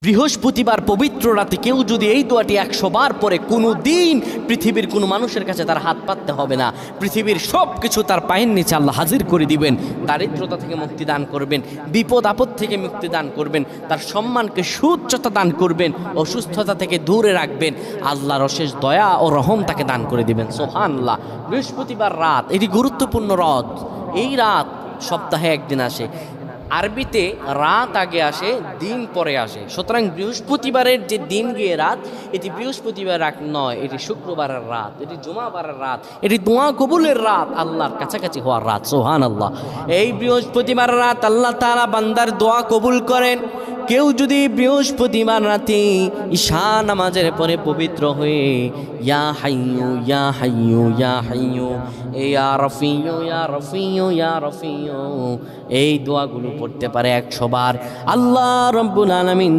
বৃহস্পতিবার পবিত্র রাতে কেউ যদি এই দোয়াটি 100 বার পরে, কোনো দিন পৃথিবীর কোনো মানুষের কাছে তার হাত পাততে হবে না। পৃথিবীর সব কিছু তার পায়ের নিচে আল্লাহ হাজির করে দিবেন। দারিদ্রতা থেকে মুক্তি দান করবেন, বিপদ আপদ থেকে মুক্তি দান করবেন, তার সম্মানকে সুউচ্চতা দান করবেন, অসুস্থতা থেকে দূরে রাখবেন। আল্লাহর অশেষ দয়া ও রহম তাকে দান করে দিবেন। সুবহানাল্লাহ। বৃহস্পতিবার রাত এটি গুরুত্বপূর্ণ রাত। এই রাত সপ্তাহে একদিন আসে। আরবিতে রাত আগে আসে, দিন পরে আসে। সুতরাং বৃহস্পতিবারের যে দিন গিয়ে রাত, এটি বৃহস্পতিবার রাত নয়, এটি শুক্রবারের রাত, এটি জুমাবারের রাত, এটি দোয়া কবুলের রাত, আল্লাহর কাছাকাছি হওয়ার রাত। সুবহানাল্লাহ। এই বৃহস্পতিবার রাত আল্লাহ তাআলা বান্দার দোয়া কবুল করেন। কেউ যদি বৃহস্পতিবার রাতে ঈশা নামাজের পরে পবিত্র হয়ে ইয়া হাইয়ু ইয়া হাইয়ু ইয়া হাইয়ু ইয়া রফিয়ু ইয়া রফিয়ু ইয়া রফিয়ু এই দোয়াগুলো পড়তে পারে 100 বার, আল্লাহ রাব্বুল আলামিন